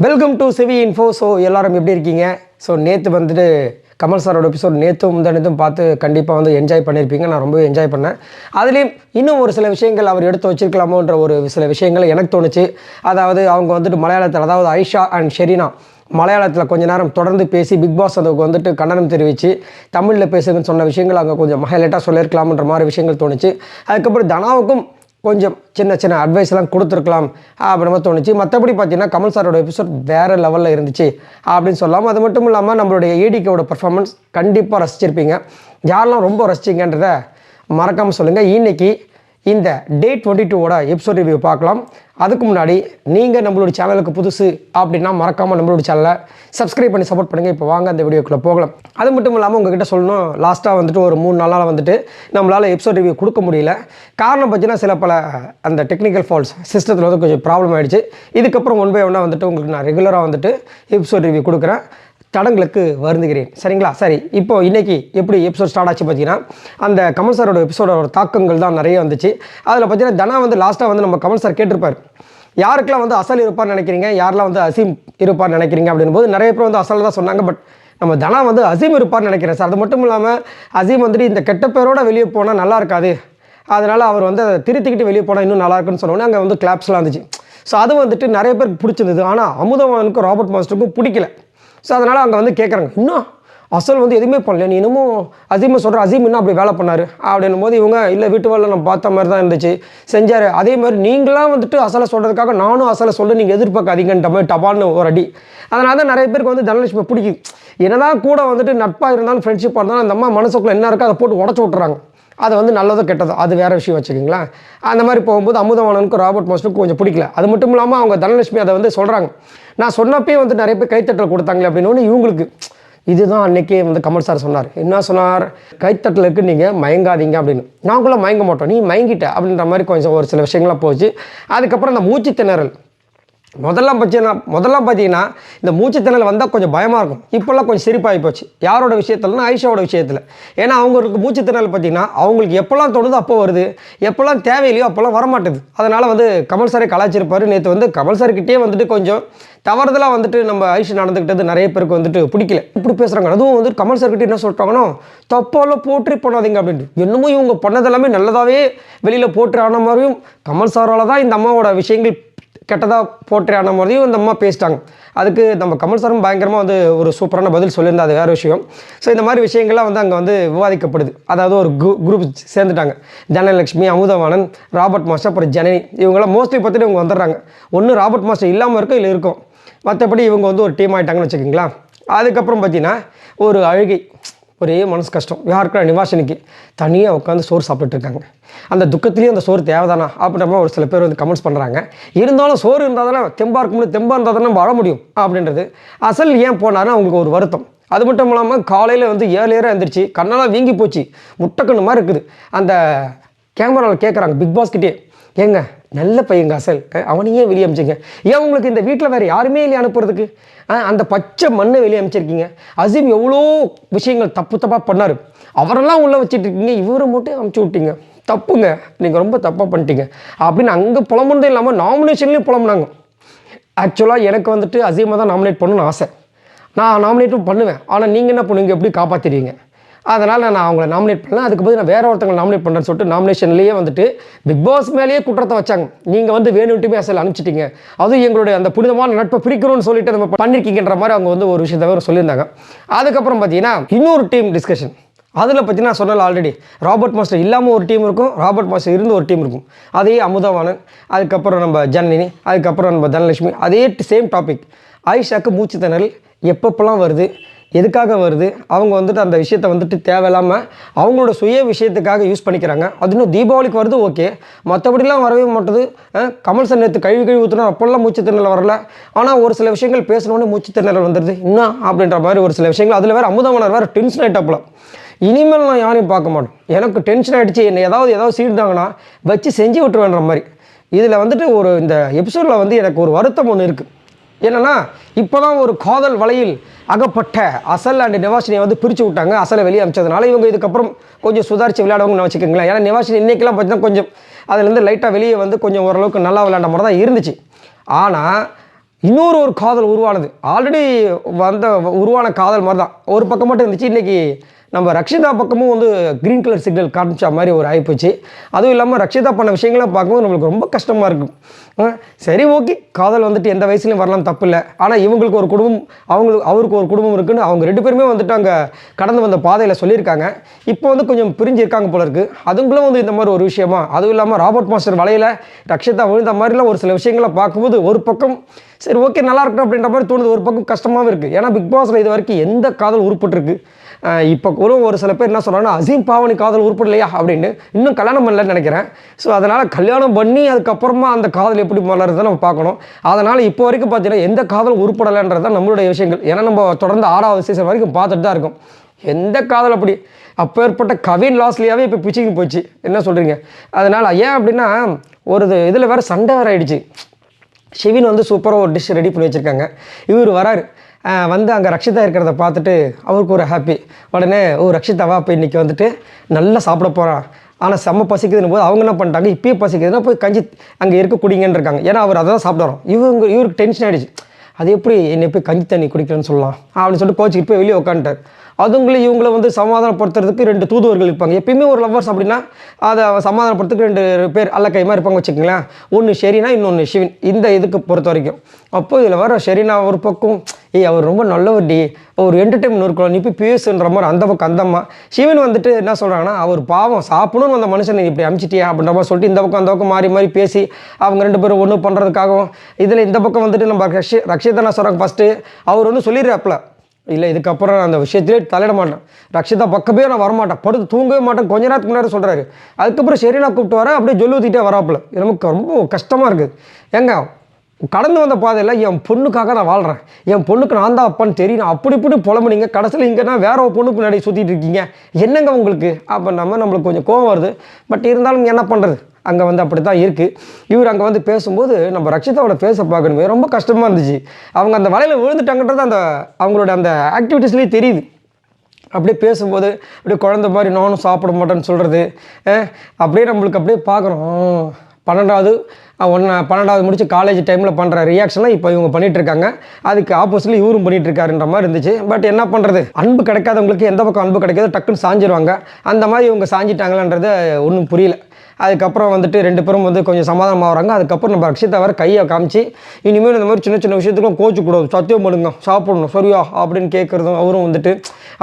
Welcome to CV info. So எல்லோரும் எப்படி இருக்கீங்க? ஸோ நேற்று வந்துட்டு கமல் சாரோட எபிசோட் நேற்றும் முந்தானத்தும் பார்த்து கண்டிப்பாக வந்து என்ஜாய் பண்ணியிருப்பீங்க. நான் ரொம்பவே என்ஜாய் பண்ணேன். அதுலேயும் இன்னும் ஒரு சில விஷயங்கள் அவர் எடுத்து வச்சிருக்கலாமோன்ற ஒரு சில விஷயங்கள் எனக்கு தோணுச்சு. அதாவது அவங்க வந்துட்டு மலையாளத்தில், அதாவது ஐஷா அண்ட் ஷெரீனா மலையாளத்தில் கொஞ்ச நேரம் தொடர்ந்து பேசி பிக் பாஸ் அதுக்கு வந்துட்டு கண்டனம் தெரிவித்து தமிழில் பேசுங்கன்னு சொன்ன விஷயங்கள் அங்கே கொஞ்சம் ஹைலைட்டாக சொல்லியிருக்கலாம்ன்ற மாதிரி விஷயங்கள் தோணுச்சு. அதுக்கப்புறம் தனாவுக்கும் கொஞ்சம் சின்ன சின்ன அட்வைஸ்லாம் கொடுத்துருக்கலாம் அப்படின்னு தோணுச்சு. மற்றபடி பார்த்தீங்கன்னா கமல் சாரோட எபிசோட் வேறு லெவலில் இருந்துச்சு அப்படின்னு சொல்லலாம். அது மட்டும் இல்லாமல் நம்மளுடைய ஏடிகேவோட பர்ஃபார்மன்ஸ் கண்டிப்பாக ரசிச்சிருப்பீங்க. யாரெல்லாம் ரொம்ப ரசிச்சிங்கன்றதை மறக்காமல் சொல்லுங்கள். இன்றைக்கி இந்த டே 22ஓட எபிசோட் ரிவ்யூ பார்க்கலாம். அதுக்கு முன்னாடி நீங்கள் நம்மளோட சேனலுக்கு புதுசு அப்படின்னா மறக்காமல் நம்மளோட சேனலை சப்ஸ்கிரைப் பண்ணி சப்போர்ட் பண்ணுங்கள். இப்போ வாங்க அந்த வீடியோக்குள்ளே போகலாம். அது மட்டும் இல்லாமல் உங்ககிட்ட சொல்லணும், லாஸ்ட்டாக வந்துட்டு ஒரு 3 நாளாக வந்துட்டு நம்மளால் எபிசோட் ரிவ்யூ கொடுக்க முடியல. காரணம் பார்த்தீங்கன்னா சில பல அந்த டெக்னிக்கல் ஃபால்ட்ஸ் சிஸ்டத்தில் வந்து கொஞ்சம் ப்ராப்ளம் ஆகிடுச்சு. இதுக்கப்புறம் ஒன் பை ஒன்னாக வந்துட்டு உங்களுக்கு நான் ரெகுலராக வந்துட்டு எபிசோட் ரிவ்யூ கொடுக்குறேன். தடங்களுக்கு வருந்துகிறேன். சரிங்களா? சரி, இப்போது இன்றைக்கி எப்படி எபிசோட் ஸ்டார்ட் ஆச்சு பார்த்தீங்கன்னா, அந்த கமல் சாரோட எபிசோடோட தாக்கங்கள் தான் நிறைய வந்துச்சு. அதில் பார்த்தீங்கன்னா தனா வந்து லாஸ்ட்டாக வந்து நம்ம கமல் சார் கேட்டிருப்பார், யாருக்கெல்லாம் வந்து அசல் இருப்பார்னு நினைக்கிறீங்க, யாரெல்லாம் வந்து அசீம் இருப்பார்னு நினைக்கிறீங்க அப்படின்போது நிறைய பேர் வந்து அசல் தான் சொன்னாங்க. பட் நம்ம தனா வந்து அசீம் இருப்பார்னு நினைக்கிறேன் சார். அது மட்டும் இல்லாமல் அசீம் வந்துட்டு இந்த கெட்ட பேரோட வெளியே போனால் நல்லா இருக்காது, அதனால் அவர் வந்து அதை திருத்திக்கிட்டு வெளியே போனால் இன்னும் நல்லா இருக்குன்னு சொன்னோன்னே அங்கே வந்து கிளாப்ஸ்லாம் இருந்துச்சு. ஸோ அது வந்துட்டு நிறைய பேருக்கு பிடிச்சிருந்தது. ஆனால் அமுதவானுக்கும் ராபர்ட் மாஸ்டருக்கும் பிடிக்கல. ஸோ அதனால் அங்கே வந்து கேட்குறாங்க, இன்னும் அசல் வந்து எதுவுமே பண்ணல, நீ இன்னமும் அசீமை சொல்கிற, அசீம் இன்னும் அப்படி வேலை பண்ணார் அப்படின்னும் போது இவங்க இல்லை, வீட்டு வேலை நம்ம பார்த்த மாதிரி தான் இருந்துச்சு, செஞ்சார். அதே மாதிரி நீங்களாம் வந்துட்டு அசலை சொல்கிறதுக்காக நானும் அசலை சொல்ல நீங்கள் எதிர்பார்க்காதீங்கன்ற மாதிரி டபால்னு ஒரு அடி. அதனால தான் நிறைய பேருக்கு வந்து தனலட்சுமி பிடிக்குது. என்னதான் கூட வந்துட்டு நட்பாக இருந்தாலும் ஃப்ரெண்ட்ஷிப்பாக இருந்தாலும் அந்த அம்மா மனசுக்குள்ளே என்ன இருக்கோ அதை போட்டு உடச்சி விட்டுறாங்க. அது வந்து நல்லதோ கெட்டதோ அது வேறு விஷயம் வச்சுக்கிங்களேன். அந்த மாதிரி போகும்போது அமுதவாணனுக்கும் ராபர்ட் மாஸ்டருக்கும் கொஞ்சம் பிடிக்கல. அது மட்டும் இல்லாமல் அவங்க தனலட்சுமி அதை வந்து சொல்கிறாங்க, நான் சொன்னப்பே வந்து நிறைய பேர் கைத்தட்டல் கொடுத்தாங்களே அப்படின்னு. இவங்களுக்கு இதுதான் அன்றைக்கே வந்து கமல் சார் சொன்னார். என்ன சொன்னார்? கைத்தட்டலுக்கு நீங்கள் மயங்காதீங்க அப்படின்னு. நாங்களும் மயங்க மாட்டோம், நீ மயங்கிட்ட அப்படின்ற மாதிரி கொஞ்சம் ஒரு சில விஷயங்கள்லாம் போச்சு. அதுக்கப்புறம் அந்த மூச்சு திணறல் முதல்லாம் பார்த்தீங்கன்னா இந்த மூச்சு திணறல் வந்தால் கொஞ்சம் பயமாக இருக்கும். இப்போல்லாம் கொஞ்சம் சிரிப்பாகி போச்சு. யாரோட விஷயத்துலனா ஐஷாவோட விஷயத்தில். ஏன்னா அவங்களுக்கு மூச்சு திணறல் பார்த்தீங்கன்னா அவங்களுக்கு எப்போல்லாம் தோணுதோ அப்போ வருது, எப்போல்லாம் தேவையில்லையோ அப்போல்லாம் வரமாட்டுது. அதனால் வந்து கமல் சாரை கலாய்ச்சிருப்பார். நேற்று வந்து கமல் சார்கிட்டே வந்துட்டு கொஞ்சம் தவறுதலாக வந்துட்டு நம்ம ஐஷா நடந்துக்கிட்டது நிறைய பேருக்கு வந்துட்டு பிடிக்கல. இப்படி பேசுகிறாங்க. அதுவும் வந்து கமல் சார்கிட்ட என்ன சொல்லிட்டாங்கன்னா, தப்பாலாம் போற்றி பண்ணாதீங்க அப்படின்ட்டு. என்னமோ இவங்க பண்ணதெல்லாமே நல்லதாகவே வெளியில் போற்றி ஆன மாதிரியும், கமல் சாரால் தான் இந்த அம்மாவோட விஷயங்கள் கெட்டதாக போற்றியான மாதிரியும் இந்த அம்மா பேசிட்டாங்க. அதுக்கு நம்ம கமல் சாரும் பயங்கரமாக வந்து ஒரு சூப்பரான பதில் சொல்லியிருந்தா, அது வேறு விஷயம். ஸோ இந்த மாதிரி விஷயங்கள்லாம் வந்து அங்கே வந்து விவாதிக்கப்படுது. அதாவது ஒரு குரூப் சேர்ந்துட்டாங்க. தனலட்சுமி, அமுதவாணன், ராபர்ட் மாஸ்டர், அப்புறம் ஜனனி, இவங்களாம் மோஸ்ட்லி பார்த்துட்டு இவங்க வந்துடுறாங்க. ஒன்று ராபர்ட் மாஸ்டர் இல்லாமல் இருக்கும், இல்லை இருக்கும். மற்றபடி இவங்க வந்து ஒரு டீம் ஆகிட்டாங்கன்னு வச்சுக்கிங்களா. அதுக்கப்புறம் பார்த்தீங்கன்னா ஒரு அழுகை, ஒரே மனசு கஷ்டம். யாருக்குள்ள நிவாஷனுக்கு தனியாக உட்காந்து சோறு சாப்பிட்டுருக்காங்க. அந்த துக்கத்துலேயும் அந்த சோறு தேவைதானா அப்படின்ற ஒரு சில பேர் வந்து கமெண்ட்ஸ் பண்ணுறாங்க. இருந்தாலும் சோறு இருந்தால் தானே தெம்பாக இருக்க முடியும், தெம்பாக இருந்தால் தானே வாழ முடியும் அப்படின்றது. அசல் ஏன் போனாருன்னு அவங்களுக்கு ஒரு வருத்தம். அது மட்டும் இல்லாமல் காலையில் வந்து ஏழேராக எழுந்திரிச்சு கண்ணெல்லாம் வீங்கி போச்சு, முட்டைக்கண்ணு மாதிரி இருக்குது. அந்த கேமராவில் கேட்குறாங்க பிக் பாஸ்கிட்டே, ஏங்க நல்ல பையங்க அசல், அவனையே வெளியே அமிச்சிங்க, ஏன் உங்களுக்கு இந்த வீட்டில் வேறு யாருமே இல்லையே அனுப்புறதுக்கு, அந்த பச்சை மண்ணை வெளியே அமிச்சிருக்கீங்க. அசீம் எவ்வளோ விஷயங்கள் தப்பாக பண்ணார், அவரெல்லாம் உள்ளே வச்சுட்டு இருக்கீங்க, இவரை மட்டும் அமுச்சு விட்டீங்க, தப்புங்க, நீங்கள் ரொம்ப தப்பாக பண்ணிட்டீங்க அப்படின்னு அங்கே புலம்புனதே இல்லாமல் நாமினேஷன்லேயும் புலம்புனாங்க. ஆக்சுவலாக எனக்கு வந்துட்டு அசீமை தான் நாமினேட் பண்ணணும்னு ஆசை. நான் நாமினேட்டும் பண்ணுவேன். ஆனால் நீங்கள் என்ன பண்ணுவீங்க, எப்படி காப்பாற்றிடுவீங்க? அதனால் நான் அவங்கள நாமினேட் பண்ணல. அதுக்கு பதில் நான் வேறு ஒருத்தவங்களை நாமினேட் பண்ணுறேன்னு சொல்லிட்டு நாமினேஷன்லேயே வந்துட்டு பிக் பாஸ் மேலேயே குற்றத்தை வச்சாங்க. நீங்கள் வந்து வேணும்ட்டுமே அசல் அனுப்பிச்சிட்டிங்க, அதுவும் எங்களுடைய அந்த புனிதமான நட்பை பிரிக்கிறோன்னு சொல்லிட்டு நம்ம பண்ணியிருக்கீங்கன்ற மாதிரி அவங்க வந்து ஒரு விஷயத்தை சொல்லியிருந்தாங்க. அதுக்கப்புறம் பார்த்தீங்கன்னா இன்னொரு டீம் டிஸ்கஷன். அதில் பார்த்தீங்கன்னா சொன்னல ஆல்ரெடி ராபர்ட் மாஸ்டர் இல்லாமல் ஒரு டீம் இருக்கும், ராபர்ட் மாஸ்டர் இருந்து ஒரு டீம் இருக்கும். அதே அமுதவாணன், அதுக்கப்புறம் நம்ம ஜனனி, அதுக்கப்புறம் நம்ம தனலட்சுமி, அதே சேம் டாபிக். ஆயிஷாக்கு மூச்சு திணறல் எப்பப்பெல்லாம் வருது, எதுக்காக வருது, அவங்க வந்துட்டு அந்த விஷயத்தை வந்துட்டு தேவையில்லாமல் அவங்களோட சுய விஷயத்துக்காக யூஸ் பண்ணிக்கிறாங்க. அது இன்னும் தீபாவளிக்கு வருது ஓகே, மற்றபடிலாம் வரவே மாட்டுது. கமல் சார் நேற்று கழுவி ஊற்றுனா அப்போல்லாம் மூச்சு திணறல் வரல, ஆனால் ஒரு சில விஷயங்கள் பேசணுன்னு மூச்சு திணறல் வந்துடுது இன்னும் அப்படின்ற மாதிரி ஒரு சில விஷயங்கள். அதில் வேறு அமுதவாணர் வேறு டென்ஷன் ஆகிட்டாப்புல, இனிமேல் நான் யாரையும் பார்க்க மாட்டேன், எனக்கு டென்ஷன் ஆகிடுச்சு, என்னை ஏதாவது சீட்டாங்கன்னா வச்சு செஞ்சு விட்டுருவேன்ற மாதிரி. இதில் வந்துட்டு ஒரு இந்த எபிசோடில் வந்து எனக்கு ஒரு வருத்தம் ஒன்று இருக்குது. என்னென்னா இப்போ தான் ஒரு காதல் வலையில் அகப்பட்ட அசல் அண்ட் நிவாஷினியை வந்து பிரித்து விட்டாங்க. அசலை வெளியே அமிச்சதுனால இவங்க இதுக்கப்புறம் கொஞ்சம் சுதாரித்து விளையாடுவாங்கன்னு வச்சுக்கோங்களேன். ஏன்னா நிவாஷினி இன்றைக்கெல்லாம் பார்த்தீங்கன்னா கொஞ்சம் அதுலேருந்து லைட்டாக வெளியே வந்து கொஞ்சம் ஓரளவுக்கு நல்லா விளையாண்ட மாதிரி தான் இருந்துச்சு. ஆனால் இன்னொரு காதல் உருவானது. ஆல்ரெடி உருவான காதல் மாதிரி தான். ஒரு பக்கம் மட்டும் இருந்துச்சு. இன்றைக்கி நம்ம ரக்ஷிதா பக்கமும் வந்து க்ரீன் கலர் சிக்னல் காமிச்ச மாதிரி ஒரு ஆகிப்போச்சு. அதுவும் இல்லாமல் ரக்ஷிதா பண்ண விஷயங்கள்லாம் பார்க்கும்போது நம்மளுக்கு ரொம்ப கஷ்டமாக இருக்கும். சரி, ஓகே, காதல் வந்துட்டு எந்த வயசுலையும் வரலாம், தப்பு இல்லை. ஆனால் இவங்களுக்கு ஒரு குடும்பம், அவருக்கு ஒரு குடும்பம் இருக்குன்னு அவங்க 2 பேருமே வந்துட்டு அங்கே கடந்து வந்த பாதையில் சொல்லியிருக்காங்க. இப்போ வந்து கொஞ்சம் பிரிஞ்சு இருக்காங்க போல இருக்குது. அதுங்களும் வந்து இந்த மாதிரி ஒரு விஷயமா. அதுவும் இல்லாமல் ராபர்ட் மாஸ்டர் வலையில் ரக்ஷிதா விழுந்த மாதிரிலாம் ஒரு சில விஷயங்களை பார்க்கும்போது ஒரு பக்கம் சரி, ஓகே, நல்லா இருக்கட்டும் அப்படின்ற மாதிரி தோணுது. ஒரு பக்கம் கஷ்டமாகவும் இருக்குது. ஏன்னா பிக் பாஸில் இது வரைக்கும் எந்த காதல் உருப்பட்டுருக்கு? இப்போ கூட ஒரு சில பேர் என்ன சொல்கிறாங்கன்னா, அசீம் பாவனி காதல் உருப்படலையா அப்படின்னு. இன்னும் கல்யாணம் பண்ணலன்னு நினைக்கிறேன். ஸோ அதனால் கல்யாணம் பண்ணி அதுக்கப்புறமா அந்த காதல் எப்படி மலர்றதை நம்ம பார்க்கணும். அதனால் இப்போ வரைக்கும் பார்த்தீங்கன்னா எந்த காதல் உருப்படலைன்றது தான் நம்மளுடைய விஷயங்கள். ஏன்னா நம்ம தொடர்ந்து 6வது சீசன் வரைக்கும் பார்த்துட்டு தான் இருக்கோம். எந்த காதல் அப்படி அப்பேற்பட்ட கவின் லாஸ்லியாவே இப்போ பிச்சிங் போச்சு. என்ன சொல்கிறீங்க? அதனால் ஏன் அப்படின்னா ஒரு இதில் வேறு சண்டை வேறு ஆகிடுச்சு. ஷிவின் வந்து சூப்பராக ஒரு டிஷ் ரெடி பண்ணி வச்சுருக்காங்க. இவர் வராரு, வந்து அங்கே ரக்ஷிதா இருக்கிறத பார்த்துட்டு அவருக்கு ஒரு ஹாப்பி. உடனே ரக்ஷிதாவா இப்போ இன்றைக்கி வந்துட்டு நல்லா சாப்பிட போகிறான், ஆனால் செம்ம பசிக்குதுன்னு போது அவங்க என்ன பண்ணிட்டாங்க, இப்பயே பசிக்குதுன்னா போய் கஞ்சி அங்கே இருக்க குடிங்கன்னு இருக்காங்க. ஏன்னா அவர் அதை தான் சாப்பிட்றோம். இவருக்கு டென்ஷன் ஆகிடுச்சு. அது எப்படி என்னை போய் கஞ்சி தண்ணி குடிக்கலன்னு சொல்லலாம் அப்படின்னு சொல்லிட்டு கோச்சிக்கிட்டு போய் வெளியே உட்காந்துட்டார். அதுங்களும் இவங்களை வந்து சமாதானப்படுத்துறதுக்கு 2 தூதுவர்கள் இருப்பாங்க. எப்பயுமே ஒரு லவ்வர்ஸ் அப்படின்னா அதை சமாதானப்படுத்துறதுக்கு 2 பேர் அல்ல கைமா இருப்பாங்க வச்சுக்கங்களேன். ஒன்று ஷெரீனா, இன்னொன்று ஷிவின். இந்த இதுக்கு பொறுத்த வரைக்கும் அப்போ இதில் வர ஷெரீனா ஒரு பக்கம், அவர் ரொம்ப நல்லவர் டி, ஒரு என்டர்டைன்மெண்ட் இருக்கலாம், நீ போய் பேசுன்ற மாதிரி அந்த பக்கம் அந்தம்மா. ஷிவின் வந்துட்டு என்ன சொல்கிறாங்கன்னா, அவர் பாவம் சாப்பிடணும்னு அந்த மனுஷனை இப்படி அமிச்சிட்டியா அப்படின்ற மாதிரி சொல்லிட்டு இந்த பக்கம் அந்த பக்கம் மாறி மாறி பேசி அவங்க 2 பேரும் ஒன்று பண்ணுறதுக்காகவும் இதில் இந்த பக்கம் வந்துட்டு நம்ம ரக்ஷிதா என்ன சொல்கிறாங்க, ஃபஸ்ட்டு அவர் வந்து சொல்லிடுறாப்புல, இல்லை இதுக்கப்புறம் நான் அந்த விஷயத்திலே தலையிட மாட்டேன், ரக்ஷிதா பக்கமே நான் வரமாட்டேன், படுத்து தூங்கவே மாட்டேன், கொஞ்ச நேரத்துக்கு முன்னாடி சொல்கிறாரு. அதுக்கப்புறம் ஷெரீனா கூப்பிட்டு வரேன், அப்படியே ஜொல்லு ஊற்றிட்டே வராப்புல. நமக்கு ரொம்ப கஷ்டமாக இருக்குது. ஏங்க, கடந்து வந்த பாதையில் என் பொண்ணுக்காக நான் வாழ்கிறேன், என் பொண்ணுக்கு நான் தான் அப்பான்னு தெரியும், அப்படி இப்படி புலம்புனீங்க, கடைசியில் இங்கேனா வேற ஒரு பொண்ணுக்கு முன்னாடி சுற்றிட்டு இருக்கீங்க, என்னங்க உங்களுக்கு அப்போ நம்மளுக்கு கொஞ்சம் கோவம் வருது. பட் இருந்தாலும் என்ன பண்ணுறது, அங்கே வந்து அப்படி தான் இருக்குது. இவர் அங்கே வந்து பேசும்போது நம்ம ரக்ஷிதாவோட பேச பார்க்கணுமே, ரொம்ப கஷ்டமாக இருந்துச்சு. அவங்க அந்த வலையில் விழுந்துட்டாங்கன்றது அந்த அவங்களோட அந்த ஆக்டிவிட்டீஸ்லேயே தெரியுது. அப்படியே பேசும்போது அப்படியே குழந்த மாதிரி நானும் சாப்பிட மாட்டேன்னு சொல்கிறது, அப்படியே நம்மளுக்கு அப்படியே பார்க்குறோம். 12வது முடிச்சு காலேஜ் டைமில் பண்ணுற ரியாக்ஷன்லாம் இப்போ இவங்க பண்ணிகிட்ருக்காங்க. அதுக்கு ஆப்போசிட்டில் இவரும் பண்ணிகிட்ருக்காருன்ற மாதிரி இருந்துச்சு. பட் என்ன பண்ணுறது, அன்பு கிடைக்காதவங்களுக்கு எந்த பக்கம் அன்பு கிடைக்காதோ டக்குன்னு சாஞ்சிருவாங்க. அந்த மாதிரி இவங்க சாஞ்சிட்டாங்களான்றது ஒன்றும் புரியல. அதுக்கப்புறம் வந்துட்டு 2 பேரும் வந்து கொஞ்சம் சமாதானமாக வராங்க. அதுக்கப்புறம் நம்ம ரக்ஷிதா வர கையை காமிச்சு, இனிமேல் இந்த மாதிரி சின்ன சின்ன விஷயத்துக்கும் கோச்சிக்கூடாது, சத்தியம் பண்ணுங்க, சாப்பிடணும் சரியா அப்படின்னு கேட்குறதும் அவரும் வந்துட்டு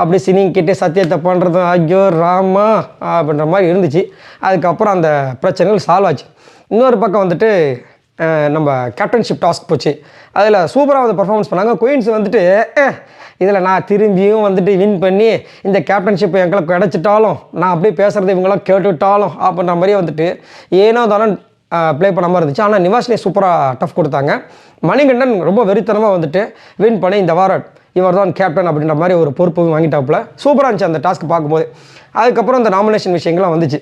அப்படி சினிங்கிட்டே சத்தியத்தை பண்ணுறதும், ஐயோ ராமா அப்படின்ற மாதிரி இருந்துச்சு. அதுக்கப்புறம் அந்த பிரச்சனைகள் சால்வ் ஆச்சு. இன்னொரு பக்கம் வந்துட்டு நம்ம கேப்டன்ஷிப் டாஸ்க் போச்சு. அதில் சூப்பராக வந்து பர்ஃபார்மன்ஸ் பண்ணாங்க. குயின்ஸ் வந்துட்டு இதில் நான் திரும்பியும் வந்துட்டு வின் பண்ணி இந்த கேப்டன்ஷிப் எங்களுக்கு கிடச்சிட்டாலும் நான் அப்படியே பேசுகிறது இவங்களாம் கேட்டுவிட்டாலும் அப்படின்ற மாதிரியே வந்துட்டு ஏனோ தானே ப்ளே பண்ண மாதிரி இருந்துச்சு. ஆனால் நிவாஷினி சூப்பராக டஃப் கொடுத்தாங்க. மணிகண்டன் ரொம்ப வெறித்தனமாக வந்துட்டு வின் பண்ணி இந்த வாரம் இவர் தான் கேப்டன் அப்படின்ற மாதிரி ஒரு பொறுப்பு வாங்கிட்டாப்புல. சூப்பராக இருந்துச்சு அந்த டாஸ்க் பார்க்கும்போது. அதுக்கப்புறம் இந்த நாமினேஷன் விஷயங்கள்லாம் வந்துச்சு.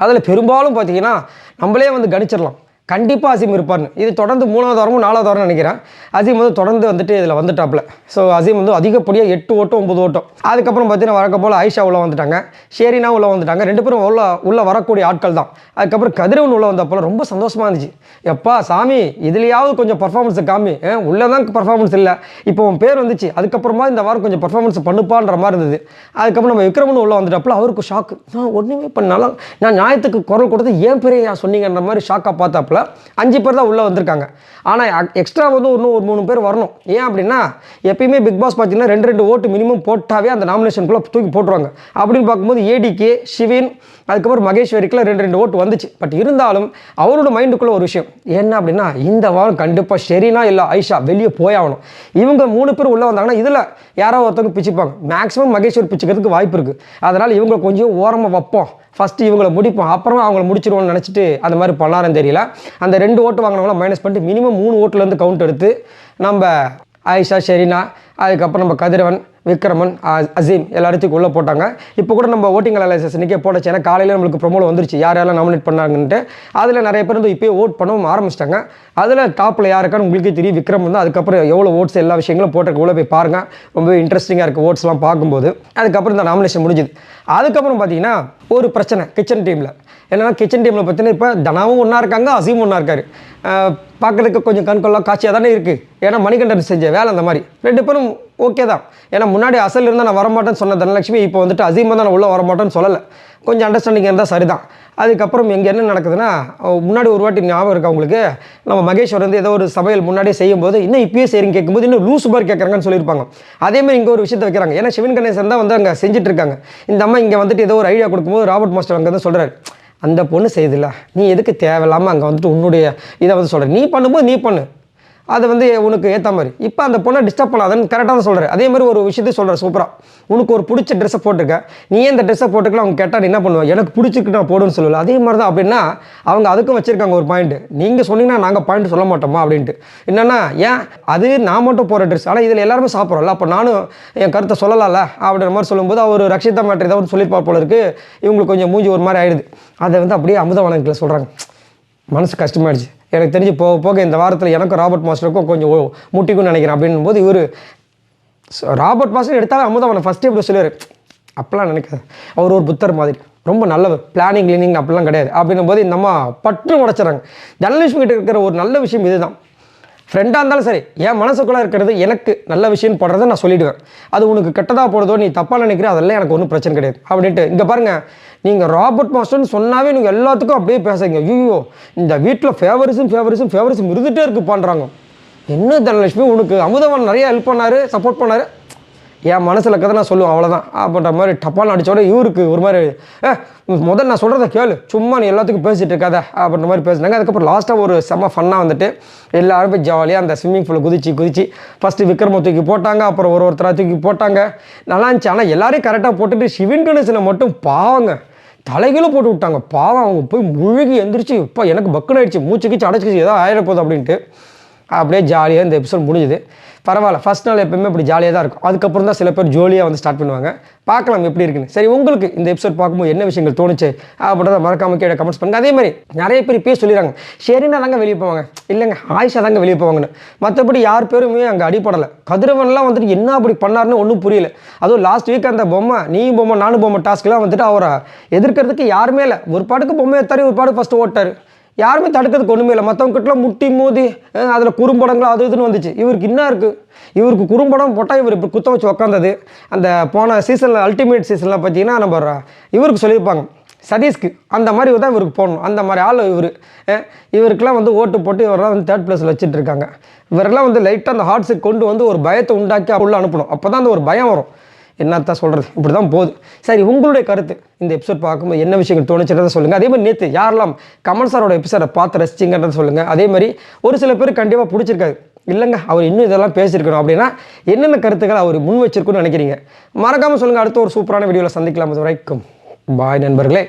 அதில் பெரும்பாலும் பார்த்தீங்கன்னா நம்மளே வந்து கணிச்சிடலாம், கண்டிப்பாக அசீம் இருப்பார்னு. இது தொடர்ந்து 3வது வாரமும் 4வது வாரம் நினைக்கிறேன். அசீம் வந்து தொடர்ந்து வந்துட்டு இதில் வந்துட்டாப்புல. ஸோ அசீம் வந்து அதிகப்படியாக 8 ஓட்டம் 9 ஓட்டம். அதுக்கப்புறம் பார்த்தீங்கன்னா வழக்கம் போல் ஆயிஷா உள்ளே வந்துட்டாங்க, ஷெரீனா உள்ளே வந்துட்டாங்க. 2 பேரும் உள்ளே வரக்கூடிய ஆட்கள் தான். அதுக்கப்புறம் கதிரவன் உள்ளே வந்தப்போ ரொம்ப சந்தோஷமாக இருந்துச்சு. எப்பா சாமி, இதுலையாவது கொஞ்சம் பர்ஃபார்மன்ஸை காமி, உள்ளே தான் பர்ஃபார்மன்ஸ் இல்லை, இப்போ உன் பேர் வந்துச்சு, அதுக்கப்புறமா இந்த வாரம் கொஞ்சம் பர்ஃபார்மன்ஸ் பண்ணுப்பான்ற மாதிரி இருந்தது. அதுக்கப்புறம் நம்ம விக்ரமன் உள்ளே வந்துட்டாப்புல. அவருக்கு ஷாக்கு, நான் ஒன்றுமே பண்ணாலும் நான் நியாயத்துக்கு குரல் கொடுத்து ஏன் பேரையா சொன்னீங்கன்ற மாதிரி ஷாக்காக பார்த்தாப்புல. 5 பேர் தான் உள்ளே வந்திருக்காங்க. ஆனால் எக்ஸ்ட்ரா வந்து இன்னும் ஒரு 3 பேர் வரணும். ஏன் அப்படின்னா எப்பயுமே பிக் பாஸ் பார்த்தீங்கன்னா 2 ஓட்டு மினிமம் போட்டாவே அந்த நாமினேஷனுக்குள்ளே தூக்கி போட்டுருவாங்க. அப்படின்னு பார்க்கும்போது ஏடிகே, ஷிவின், அதுக்கப்புறம் மகேஸ்வரிக்குலாம் 2 ஓட்டு வந்துச்சு. பட் இருந்தாலும் அவரோட மைண்டுக்குள்ளே ஒரு விஷயம் என்ன அப்படின்னா, இந்த வாரம் கண்டிப்பாக ஷெரீனா இல்லை ஆயிஷா வெளியே போயாகணும். இவங்க 3 பேர் உள்ளே வந்தாங்கன்னா இதில் யாராவது ஒருத்தவங்க பிச்சுப்பாங்க. மேக்ஸிமம் மகேஸ்வரி பிச்சுக்கிறதுக்கு வாய்ப்பு இருக்குது. அதனால் இவங்க கொஞ்சம் ஓரமாக வைப்போம், ஃபஸ்ட்டு இவங்களை முடிப்போம், அப்புறமா அவங்கள முடிச்சிடுவோம்னு நினச்சிட்டு அந்த மாதிரி பண்ணாருன்னு தெரியல. அந்த 2 ஓட்டு வாங்கினவங்களாம் மைனஸ் பண்ணிட்டு மினிமம் 3 ஓட்டுலேருந்து கவுண்ட் எடுத்து நம்ம ஆயிஷா, ஷெரீனா, அதுக்கப்புறம் நம்ம கதிரவன், விக்ரமன், அசீம் எல்லாத்தையும் உள்ளே போட்டாங்க. இப்போ கூட நம்ம ஓட்டிங் அனாலிசிஸ் இன்றைக்கே போடச்சு. ஏன்னா காலையில் நம்மளுக்கு ப்ரொமோவில் வந்துருச்சு யார் யாரெல்லாம் நாமினேட் பண்ணாங்கன்ட்டு. அதில் நிறைய பேர் வந்து இப்போயே ஓட் பண்ணவும் ஆரம்பிச்சிட்டாங்க. அதில் டாப்பில் யாருக்கான்னு உங்களுக்கே தெரியும், விக்ரம் வந்து. அதுக்கப்புறம் எவ்வளோ ஓட்ஸ் எல்லா விஷயங்களும் போட்டிருக்க உள்ள போய் பாருங்கள், ரொம்ப இன்ட்ரெஸ்டிங்காக இருக்குது ஓட்ஸ்லாம் பார்க்கும்போது. அதுக்கப்புறம் இந்த நாமினேஷன் முடிஞ்சுது. அதுக்கப்புறம் பார்த்தீங்கன்னா ஒரு பிரச்சனை கிச்சன் டீமில். என்னன்னா கிச்சன் டீமில் பார்த்தீங்கன்னா இப்போ தனாவும் ஒன்றா இருக்காங்க, அசீம் ஒன்றா இருக்கார். பார்க்குறதுக்கு கொஞ்சம் கண்கொள்ளா காட்சியாக தானே இருக்குது. ஏன்னா மணிகண்டன் செஞ்ச வேலை அந்த மாதிரி 2 பேரும் ஓகே தான். ஏன்னா முன்னாடி அசல் இருந்தால் நான் வரமாட்டேன்னு சொன்ன தனலட்சுமி இப்போ வந்துட்டு அசீமாக தான் நான் உள்ளே வரமாட்டேன்னு சொல்லலை. கொஞ்சம் அண்டர்ஸ்டாண்டிங் இருந்தால் சரிதான். அதுக்கப்புறம் இங்கே என்ன நடக்குதுன்னா, முன்னாடி ஒரு வாட்டி ஞாபகம் இருக்கா உங்களுக்கு, நம்ம மகேஸ்வர் வந்து ஏதோ ஒரு சமையல் முன்னாடியே செய்யும்போது இன்னும் இப்பயே செய்யுங்க கேட்கும்போது இன்னும் லூஸ் மாதிரி கேட்குறாங்கன்னு சொல்லியிருப்பாங்க. அதேமாதிரி இங்கே ஒரு விஷயத்தை வைக்கிறாங்க. ஏன்னா சிவன் கணேசன் தான் வந்து அங்கே செஞ்சுட்டு இருக்காங்க. இந்த அம்மா இங்கே வந்துட்டு ஏதோ ஒரு ஐடியா கொடுக்கும்போது ராபர்ட் மாஸ்டர் அங்கே தான் சொல்கிறார், அந்த பொண்ணு செய்யுதுல்ல, நீ எதுக்கு தேவையில்லாமல் அங்கே வந்துட்டு உன்னுடைய இதை வந்து சொல்கிற, நீ பண்ணும்போது நீ பண்ணு, அது வந்து உனக்கு ஏற்ற மாதிரி. இப்போ அந்த பொண்ணை டிஸ்டர்ப் பண்ணாதன்னு கரெக்டாக தான் சொல்கிறேன். அதே மாதிரி ஒரு விஷயத்தையும் சொல்கிறேன் சூப்பராக, உனக்கு ஒரு பிடிச்ச ட்ரெஸ்ஸை போட்டிருக்க, நீ ஏன் இந்த ட்ரெஸ்ஸை போட்டுக்கலாம் அவங்க கேட்டால் நீ என்ன பண்ணுவேன், எனக்கு பிடிச்சிருக்கு நான் போடுன்னு சொல்லல. அதே மாதிரி தான். அப்படின்னா அவங்க அதுக்கும் வச்சுருக்காங்க ஒரு பாயிண்ட். நீங்கள் சொன்னீங்கன்னா நாங்கள் பாயிண்ட் சொல்ல மாட்டோமா அப்படின்ட்டு. என்னென்னா ஏன் அது நான் மட்டும் போகிற ட்ரெஸ், ஆனால் இதில் எல்லாருமே சாப்பிட்றோம்ல, அப்போ நானும் என் கருத்தை சொல்லலாம்ல அப்படின்ற மாதிரி சொல்லும்போது அவர் ரக்ஷிதா மேட்ரு ஏதாவது சொல்லியிருப்பார் போல இருக்குது. இவங்களுக்கு கொஞ்சம் மூஞ்சி ஒரு மாதிரி ஆயிடுது. அதை வந்து அப்படியே அமுதவாணத்தில் சொல்கிறாங்க. மனசு கஷ்டமாயிடுச்சு. எனக்கு தெரிஞ்சு போக போக இந்த வாரத்தில் எனக்கும் ராபர்ட் மாஸ்டருக்கும் கொஞ்சம் முட்டிக்கும்னு நினைக்கிறேன். அப்படின்னும் போது இவர் ராபர்ட் மாஸ்டர் எடுத்தாலும் அமுதவாணன் ஃபஸ்ட்டு இப்படி சொல்லுவார், அப்போலாம் நினைக்காது, அவர் ஒரு புத்தர் மாதிரி ரொம்ப நல்லவர், பிளானிங் கிளீனிங் அப்படிலாம் கிடையாது அப்படின்னும் போது இந்த அம்மா பட்டு உடைச்சிடறாங்க. தனலட்சுமி கிட்ட இருக்கிற ஒரு நல்ல விஷயம் இதுதான். ஃப்ரெண்டாக இருந்தாலும் சரி, என் மனசுக்குள்ளே இருக்கிறது எனக்கு நல்ல விஷயம்னு போடுறதை நான் சொல்லிவிடுவேன். அது உனக்கு கெட்டதாக போடுறதோ நீ தப்பாக நினைக்கிற அதெல்லாம் எனக்கு ஒன்றும் பிரச்சனை கிடையாது அப்படின்ட்டு. இங்கே பாருங்கள், நீங்கள் ராபர்ட் மாஸ்டர்னு சொன்னாவே நீங்கள் எல்லாத்துக்கும் அப்படியே பேசுறீங்க. ஐயோ இந்த வீட்டில் ஃபேவரிசம் இருந்துகிட்டே இருக்குது பண்ணுறாங்க. என்ன தனலட்சுமி, உனக்கு அமுதவாணன் நிறைய ஹெல்ப் பண்ணார், சப்போர்ட் பண்ணார், என் மனசில் கதை நான் சொல்லுவேன் அவ்வளோதான் அப்படின்ற மாதிரி டப்பால் அடித்தோட இவருக்கு ஒரு மாதிரி முதல்ல நான் சொல்கிறத கேளு, சும்மா நீ எல்லாத்துக்கும் பேசிகிட்டு இருக்காத அப்படின்ற மாதிரி பேசினாங்க. அதுக்கப்புறம் லாஸ்ட்டாக ஒரு செம்ம ஃபன்னாக வந்துட்டு எல்லாரும் போய் ஜாலியாக அந்த ஸ்விம்மிங் பூலில் குதிச்சு ஃபஸ்ட்டு விக்ரம தூக்கி போட்டாங்க, அப்புறம் ஒருத்தராக தூக்கி போட்டாங்க, நல்லா இருந்துச்சு. ஆனால் எல்லாரையும் கரெக்டாக போட்டுட்டு சிவன் கணேசனை மட்டும் பாவங்க தலைகளும் போட்டு விட்டாங்க. பாவம் அவங்க போய் முழுகி எந்திரிச்சு, இப்போ எனக்கு பக்குன்னு ஆயிடுச்சு, மூச்சு கீச்சு அடைச்சிக்கிச்சு, ஏதோ ஆயிட போகுது அப்படின்ட்டு. அப்படியே ஜாலியாக இந்த எபிசோட் முடிஞ்சுது. பரவாயில்ல, ஃபஸ்ட் நாள் எப்பவுமே இப்படி ஜாலியாக தான் இருக்கும். அதுக்கப்புறம் தான் சில பேர் ஜோலியாக வந்து ஸ்டார்ட் பண்ணுவாங்க. பார்க்கலாம் எப்படி இருக்குன்னு. சரி, உங்களுக்கு இந்த எபிசோட் பார்க்கும்போது என்ன விஷயங்கள் தோணுச்சு அப்படின்றத மறக்காம கீழே கமெண்ட்ஸ் பண்ணுங்கள். அதே மாதிரி நிறைய பேர் இப்பயே சொல்லிடுறாங்க, ஷெரினா தாங்க வெளியே போவாங்க, இல்லைங்க ஆயிஷா தாங்க வெளியே போவாங்கன்னு. மற்றபடி யார் பேருமே அங்கே அடிப்படலை. கதிரவன்லாம் வந்துட்டு என்ன அப்படி பண்ணாருன்னு ஒன்றும் புரியல. அதுவும் லாஸ்ட் வீக் அந்த பொம்மை நீ பொம்மை நானும் பொம்மை டாஸ்க்லாம் வந்துட்டு அவரை எதிர்க்கிறதுக்கு யாருமே இல்லை. ஒரு பாட்டுக்கு பொம்மையை தறி ஒரு பாட்டுக்கு ஃபஸ்ட்டு ஓட்டார், யாருமே தடுக்கிறதுக்கு ஒன்றுமே இல்லை. மற்றவங்ககிட்டலாம் முட்டி மோதி அதில் குறும்படங்களும் அது இதுன்னு வந்துச்சு. இவருக்கு என்ன இருக்குது, இவருக்கு குறும்படம் போட்டால் இவர் இப்படி குத்த வச்சு உக்காந்தது. அந்த போன சீசனில் அல்டிமேட் சீசனில் பார்த்தீங்கன்னா நம்ம இவருக்கு சொல்லியிருப்பாங்க சதீஷ்க்கு, அந்த மாதிரி தான் இவருக்கு போடணும். அந்த மாதிரி ஆள் இவருக்கெல்லாம் வந்து ஓட்டு போட்டு இவரெல்லாம் வந்து 3rd பிளேஸில் வச்சுட்டு இருக்காங்க. இவரெல்லாம் வந்து லைட்டாக அந்த ஹார்ட்ஸுக்கு கொண்டு வந்து ஒரு பயத்தை உண்டாக்கி உள்ளே அனுப்பணும். அப்போ தான் அந்த ஒரு பயம் வரும். என்னத்தான் சொல்கிறது, இப்படி தான் போகுது. சரி, உங்களுடைய கருத்து இந்த எபிசோட் பார்க்கும்போது என்ன விஷயங்கள் தோணுச்சுன்றதை சொல்லுங்கள். அதே மாதிரி நேற்று யாரெல்லாம் கமல் சாரோட எபிசோடை பார்த்து ரசிச்சிங்கன்றதை சொல்லுங்கள். அதே மாதிரி ஒரு சில பேர் கண்டிப்பாக பிடிச்சிருக்காது, இல்லைங்க அவர் இன்னும் இதெல்லாம் பேசியிருக்கணும் அப்படின்னா என்னென்ன கருத்துக்கள் அவர் முன் வச்சிருக்குன்னு நினைக்கிறீங்க மறக்காமல் சொல்லுங்கள். அடுத்த ஒரு சூப்பரான வீடியோவில் சந்திக்கலாம். அது வரைக்கும் பாய் நண்பர்களே.